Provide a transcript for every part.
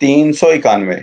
391।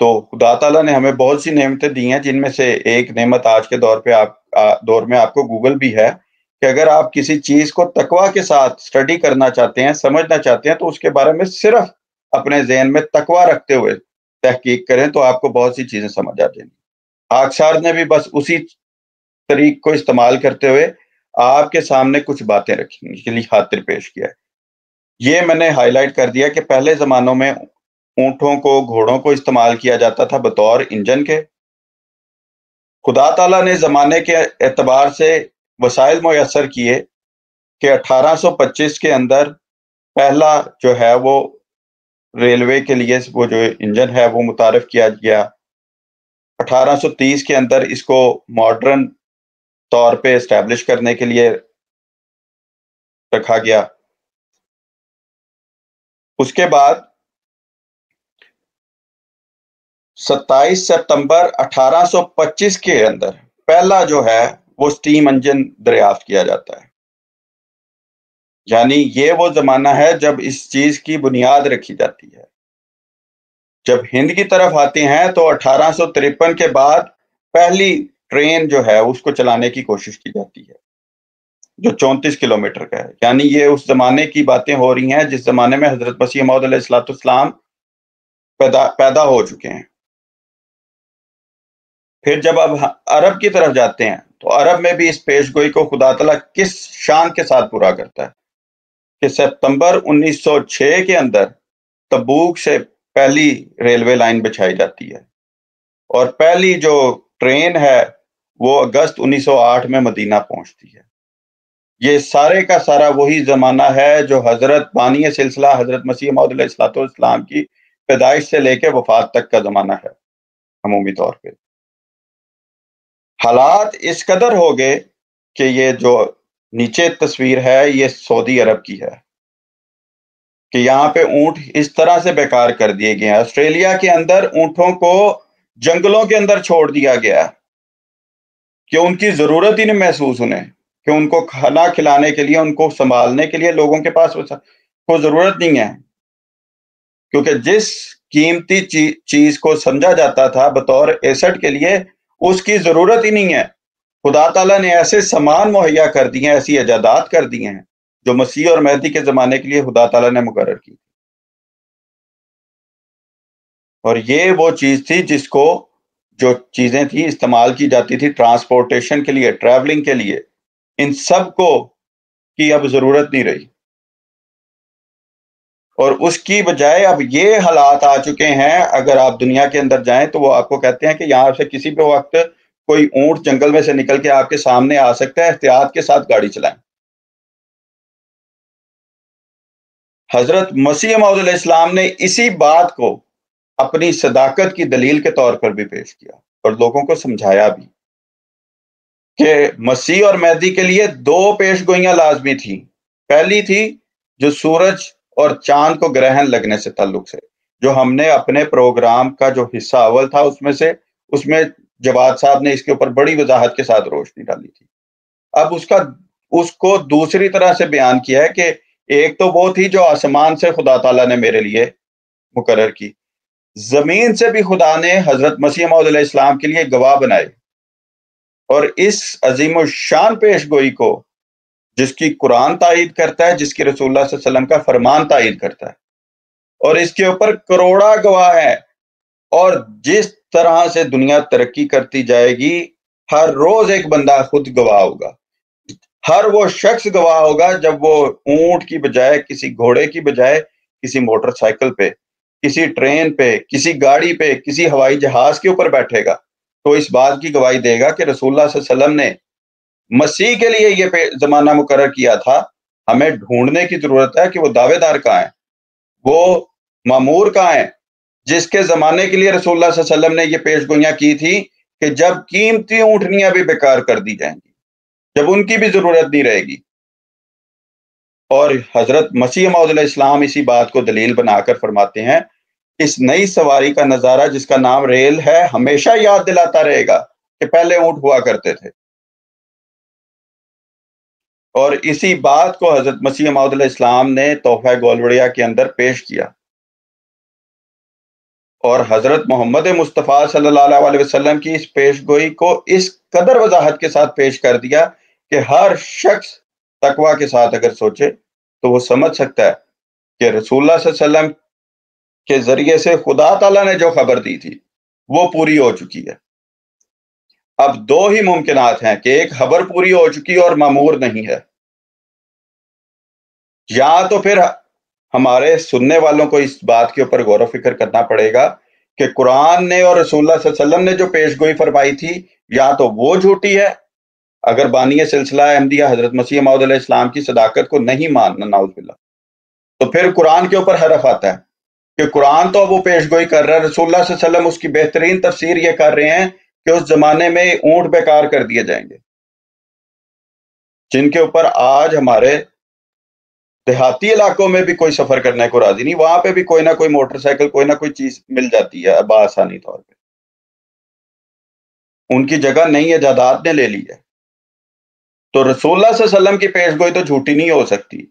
تو خدا تعالیٰ نے ہمیں بہت سی نعمتیں دی ہیں، جن میں سے ایک نعمت آج کے دور میں آپ کو گوگل بھی ہے، کہ اگر آپ کسی چیز کو تقویٰ کے ساتھ اسٹڈی کرنا چاہتے ہیں، سمجھنا چاہتے ہیں، تو اس کے بارے میں صرف اپنے ذہن میں تقویٰ رکھتے ہوئے تحقیق کریں تو آپ کو بہت سی چیزیں سمجھ آ جائیں گی۔ خاکسار نے بھی بس اسی طریق کو استعمال کرتے ہوئے آپ کے سامنے کچھ باتیں رکھیں کے لیے خاطر پیش کیا ہے۔ یہ میں نے ہائی لائٹ کر دیا کہ پہلے زمانوں میں اونٹوں کو، گھوڑوں کو استعمال کیا جاتا تھا بطور انجن کے۔ خدا تعالیٰ نے زمانے کے اعتبار سے وسائل میسر کیے کہ 1825 کے اندر پہلا جو ہے وہ ریلوے کے لیے وہ جو انجن ہے وہ متعارف کیا گیا۔ 1830 کے اندر اس کو ماڈرن طور پہ اسٹیبلش کرنے کے لیے رکھا گیا۔ اس کے بعد 27 ستمبر 1825 کے اندر پہلا جو ہے وہ اسٹیم انجن دریافت کیا جاتا ہے۔ یعنی یہ وہ زمانہ ہے جب اس چیز کی بنیاد رکھی جاتی ہے۔ جب ہند کی طرف آتے ہیں تو 1853 کے بعد پہلی ٹرین جو ہے اس کو چلانے کی کوشش کی جاتی ہے، جو 34 کلومیٹر کا ہے۔ یعنی یہ اس زمانے کی باتیں ہو رہی ہیں جس زمانے میں حضرت مسیح موعود علیہ السلام پیدا ہو چکے ہیں۔ پھر جب اب عرب کی طرف جاتے ہیں تو عرب میں بھی اس پیش گوئی کو خدا تعالیٰ کس شان کے ساتھ پورا کرتا ہے کہ ستمبر 1906 کے اندر تبوک سے پہلی ریلوے لائن بچھائی جاتی ہے، اور پہلی جو ٹرین ہے وہ اگست 1908 میں مدینہ پہنچتی ہے۔ یہ سارے کا سارا وہی زمانہ ہے جو حضرت بانی سلسلہ حضرت مسیح موعود علیہ السلام کی پیدائش سے لے کے وفات تک کا زمانہ ہے عمومی طور پہ۔ حالات اس قدر ہو گئے کہ یہ جو نیچے تصویر ہے یہ سعودی عرب کی ہے، کہ یہاں پہ اونٹ اس طرح سے بیکار کر دیے گئے ہیں۔ آسٹریلیا کے اندر اونٹوں کو جنگلوں کے اندر چھوڑ دیا گیا کہ ان کی ضرورت ہی نہیں محسوس انہیں، کہ ان کو کھانا کھلانے کے لیے، ان کو سنبھالنے کے لیے لوگوں کے پاس کو ضرورت نہیں ہے، کیونکہ جس قیمتی چیز کو سمجھا جاتا تھا بطور ایسٹ کے لیے اس کی ضرورت ہی نہیں ہے۔ خدا تعالیٰ نے ایسے سامان مہیا کر دیے ہیں، ایسی ایجادات کر دی ہیں جو مسیح اور مہدی کے زمانے کے لیے خدا تعالیٰ نے مقرر کی، اور یہ وہ چیز تھی جس کو، جو چیزیں تھیں استعمال کی جاتی تھی ٹرانسپورٹیشن کے لیے، ٹریولنگ کے لیے، ان سب کو کی اب ضرورت نہیں رہی، اور اس کی بجائے اب یہ حالات آ چکے ہیں۔ اگر آپ دنیا کے اندر جائیں تو وہ آپ کو کہتے ہیں کہ یہاں سے کسی بھی وقت کوئی اونٹ جنگل میں سے نکل کے آپ کے سامنے آ سکتا ہے، احتیاط کے ساتھ گاڑی چلائیں۔ حضرت مسیح موعود علیہ السلام نے اسی بات کو اپنی صداقت کی دلیل کے طور پر بھی پیش کیا اور لوگوں کو سمجھایا بھی کہ مسیح اور مہدی کے لیے دو پیش گوئیاں لازمی تھیں۔ پہلی تھی جو سورج اور چاند کو گرہن لگنے سے تعلق سے، جو ہم نے اپنے پروگرام کا جو حصہ اول تھا اس میں جواد صاحب نے اس کے اوپر بڑی وضاحت کے ساتھ روشنی ڈالی تھی۔ اب اس کو دوسری طرح سے بیان کیا ہے کہ ایک تو وہ تھی جو آسمان سے خدا تعالیٰ نے میرے لیے مقرر کی، زمین سے بھی خدا نے حضرت مسیح موعود علیہ السلام کے لیے گواہ بنائے، اور اس عظیم الشان پیش گوئی کو جس کی قرآن تائید کرتا ہے، جس کی رسول اللہ صلی اللہ علیہ وسلم کا فرمان تائید کرتا ہے، اور اس کے اوپر کروڑا گواہ ہے، اور جس طرح سے دنیا ترقی کرتی جائے گی ہر روز ایک بندہ خود گواہ ہوگا، ہر وہ شخص گواہ ہوگا جب وہ اونٹ کی بجائے، کسی گھوڑے کی بجائے کسی موٹر سائیکل پہ، کسی ٹرین پہ، کسی گاڑی پہ، کسی ہوائی جہاز کے اوپر بیٹھے گا تو اس بات کی گواہی دے گا کہ رسول اللہ صلی اللہ علیہ وسلم نے مسیح کے لیے یہ زمانہ مقرر کیا تھا۔ ہمیں ڈھونڈنے کی ضرورت ہے کہ وہ دعوے دار کہاں ہیں، وہ مامور کہاں ہیں جس کے زمانے کے لیے رسول اللہ صلی اللہ علیہ وسلم نے یہ پیش گوئیاں کی تھی کہ جب قیمتی اونٹنیاں بھی بیکار کر دی جائیں گی، جب ان کی بھی ضرورت نہیں رہے گی۔ اور حضرت مسیح موعود علیہ السلام اسی بات کو دلیل بنا کر فرماتے ہیں، اس نئی سواری کا نظارہ جس کا نام ریل ہے ہمیشہ یاد دلاتا رہے گا کہ پہلے اونٹ ہوا کرتے تھے، اور اسی بات کو حضرت مسیح موعود علیہ السلام نے تحفہ گولوڑیا کے اندر پیش کیا اور حضرت محمد مصطفیٰ صلی اللہ علیہ وسلم کی اس پیش گوئی کو اس قدر وضاحت کے ساتھ پیش کر دیا کہ ہر شخص تقوی کے ساتھ اگر سوچے تو وہ سمجھ سکتا ہے کہ رسول اللہ صلی اللہ علیہ وسلم کے ذریعے سے خدا تعالیٰ نے جو خبر دی تھی وہ پوری ہو چکی ہے۔ اب دو ہی ممکنات ہیں کہ ایک خبر پوری ہو چکی اور معمور نہیں ہے، یا تو پھر ہمارے سننے والوں کو اس بات کے اوپر غور و فکر کرنا پڑے گا کہ قرآن نے اور رسول اللہ صلی اللہ علیہ وسلم نے جو پیش گوئی فرمائی تھی یا تو وہ جھوٹی ہے، اگر بانی سلسلہ احمدیہ حضرت مسیح موعود علیہ السلام کی صداقت کو نہیں ماننا نعوذ باللہ، تو پھر قرآن کے اوپر حرف آتا ہے کہ قرآن تو وہ پیش گوئی کر رہا ہے، رسول اللہ صلی اللہ علیہ وسلم اس کی بہترین تفسیر یہ کر رہے ہیں کہ اس زمانے میں اونٹ بیکار کر دیے جائیں گے، جن کے اوپر آج ہمارے دیہاتی علاقوں میں بھی کوئی سفر کرنے کو راضی نہیں، وہاں پہ بھی کوئی نہ کوئی موٹر سائیکل کوئی نہ کوئی چیز مل جاتی ہے بآسانی طور پہ، ان کی جگہ نئی ایجادات نے لے لی ہے۔ تو رسول اللہ صلی اللہ علیہ وسلم کی پیش گوئی تو جھوٹی نہیں ہو سکتی۔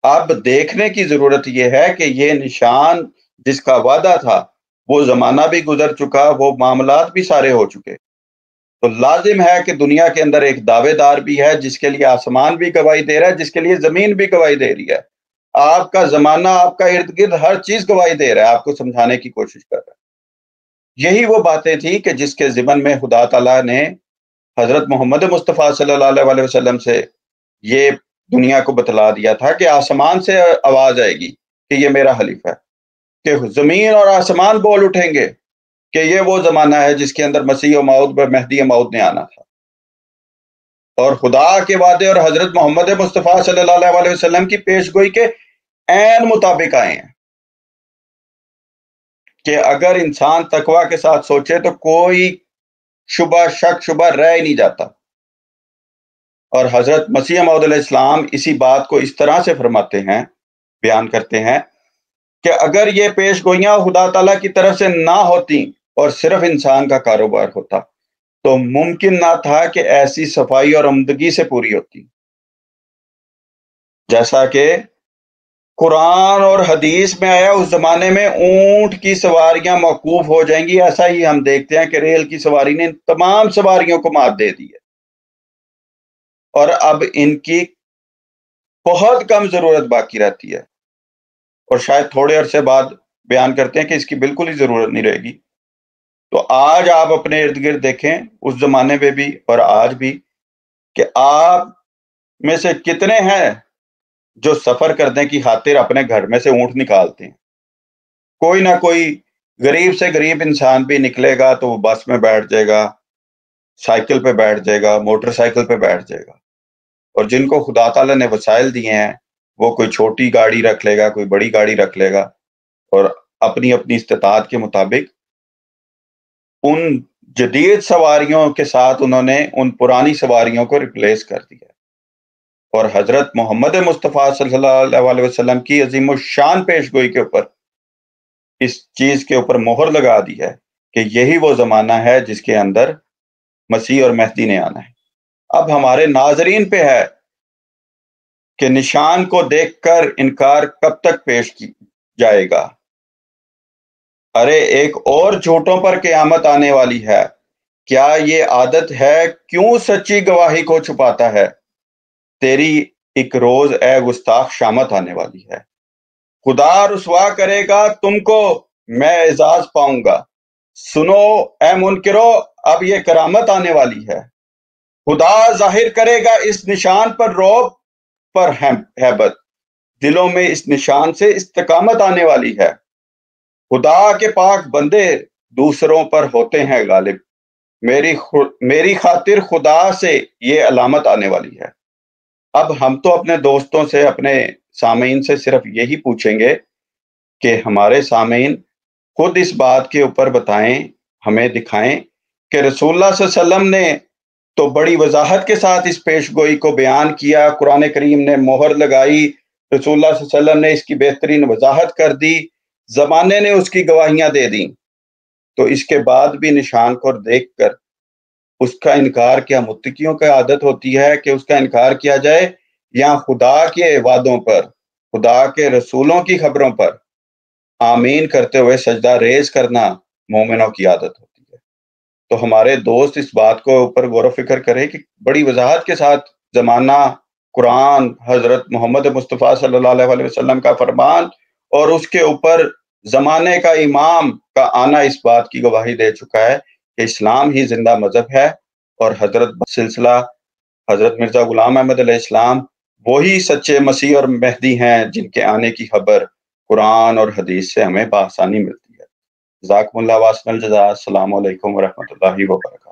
اب دیکھنے کی ضرورت یہ ہے کہ یہ نشان جس کا وعدہ تھا وہ زمانہ بھی گزر چکا، وہ معاملات بھی سارے ہو چکے، تو لازم ہے کہ دنیا کے اندر ایک دعوے دار بھی ہے جس کے لیے آسمان بھی گواہی دے رہا ہے، جس کے لیے زمین بھی گواہی دے رہی ہے، آپ کا زمانہ، آپ کا ارد گرد ہر چیز گواہی دے رہا ہے، آپ کو سمجھانے کی کوشش کر رہا ہے۔ یہی وہ باتیں تھیں کہ جس کے ضمن میں خدا تعالیٰ نے حضرت محمد مصطفیٰ صلی اللہ علیہ وسلم سے یہ دنیا کو بتلا دیا تھا کہ آسمان سے آواز آئے گی کہ یہ میرا حلیف ہے، کہ زمین اور آسمان بول اٹھیں گے کہ یہ وہ زمانہ ہے جس کے اندر مسیح موعود و مہدی موعود نے آنا تھا، اور خدا کے وعدے اور حضرت محمد مصطفیٰ صلی اللہ علیہ وسلم کی پیش گوئی کے عین مطابق آئے ہیں کہ اگر انسان تقوی کے ساتھ سوچے تو کوئی شبہ شک شبہ رہ ہی نہیں جاتا۔ اور حضرت مسیح موعود علیہ السلام اسی بات کو اس طرح سے فرماتے ہیں، بیان کرتے ہیں کہ اگر یہ پیش گوئیاں خدا تعالیٰ کی طرف سے نہ ہوتی اور صرف انسان کا کاروبار ہوتا تو ممکن نہ تھا کہ ایسی صفائی اور عمدگی سے پوری ہوتی، جیسا کہ قرآن اور حدیث میں آیا اس زمانے میں اونٹ کی سواریاں موقوف ہو جائیں گی، ایسا ہی ہم دیکھتے ہیں کہ ریل کی سواری نے تمام سواریوں کو مات دے دی ہے، اور اب ان کی بہت کم ضرورت باقی رہتی ہے، اور شاید تھوڑے عرصے بعد بیان کرتے ہیں کہ اس کی بالکل ہی ضرورت نہیں رہے گی۔ تو آج آپ اپنے ارد گرد دیکھیں، اس زمانے میں بھی اور آج بھی، کہ آپ میں سے کتنے ہیں جو سفر کرنے کی خاطر اپنے گھر میں سے اونٹ نکالتے ہیں؟ کوئی نہ کوئی غریب سے غریب انسان بھی نکلے گا تو وہ بس میں بیٹھ جائے گا، سائیکل پہ بیٹھ جائے گا، موٹر سائیکل پہ بیٹھ جائے گا، اور جن کو خدا تعالیٰ نے وسائل دیے ہیں وہ کوئی چھوٹی گاڑی رکھ لے گا، کوئی بڑی گاڑی رکھ لے گا، اور اپنی اپنی استطاعت کے مطابق ان جدید سواریوں کے ساتھ انہوں نے ان پرانی سواریوں کو ریپلیس کر دیا، اور حضرت محمد مصطفیٰ صلی اللہ علیہ وسلم کی عظیم الشان پیش گوئی کے اوپر اس چیز کے اوپر مہر لگا دی ہے کہ یہی وہ زمانہ ہے جس کے اندر مسیح اور مہدی نے آنا ہے۔ اب ہمارے ناظرین پہ ہے کہ نشان کو دیکھ کر انکار کب تک پیش کی جائے گا؟ ارے ایک اور جھوٹوں پر قیامت آنے والی ہے، کیا یہ عادت ہے؟ کیوں سچی گواہی کو چھپاتا ہے؟ تیری ایک روز اے گستاخ شامت آنے والی ہے، خدا رسوا کرے گا تم کو، میں اعزاز پاؤں گا، سنو اے منکرو، اب یہ کرامت آنے والی ہے، خدا ظاہر کرے گا اس نشان پر رعب پر ہیبت، دلوں میں اس نشان سے استقامت آنے والی ہے، خدا کے پاک بندے دوسروں پر ہوتے ہیں غالب، میری خاطر خدا سے یہ علامت آنے والی ہے۔ اب ہم تو اپنے دوستوں سے، اپنے سامعین سے صرف یہی پوچھیں گے کہ ہمارے سامعین خود اس بات کے اوپر بتائیں، ہمیں دکھائیں کہ رسول اللہ صلی اللہ علیہ وسلم نے تو بڑی وضاحت کے ساتھ اس پیش گوئی کو بیان کیا، قرآن کریم نے مہر لگائی، رسول اللہ صلی اللہ علیہ وسلم نے اس کی بہترین وضاحت کر دی، زمانے نے اس کی گواہیاں دے دیں، تو اس کے بعد بھی نشان کو دیکھ کر اس کا انکار کیا متقیوں کی عادت ہوتی ہے کہ اس کا انکار کیا جائے، یا خدا کے وعدوں پر، خدا کے رسولوں کی خبروں پر آمین کرتے ہوئے سجدہ ریز کرنا مومنوں کی عادت ہوتی ہے۔ تو ہمارے دوست اس بات کو اوپر غور و فکر کریں کہ بڑی وضاحت کے ساتھ زمانہ، قرآن، حضرت محمد مصطفیٰ صلی اللہ علیہ وسلم کا فرمان اور اس کے اوپر زمانے کا امام کا آنا اس بات کی گواہی دے چکا ہے کہ اسلام ہی زندہ مذہب ہے، اور حضرت سلسلہ حضرت مرزا غلام احمد علیہ السلام وہی سچے مسیح اور مہدی ہیں جن کے آنے کی خبر قرآن اور حدیث سے ہمیں بآسانی ملتی ہے۔ جزاکم اللہ واسن الجزا۔ السلام علیکم ورحمۃ اللہ وبرکاتہ۔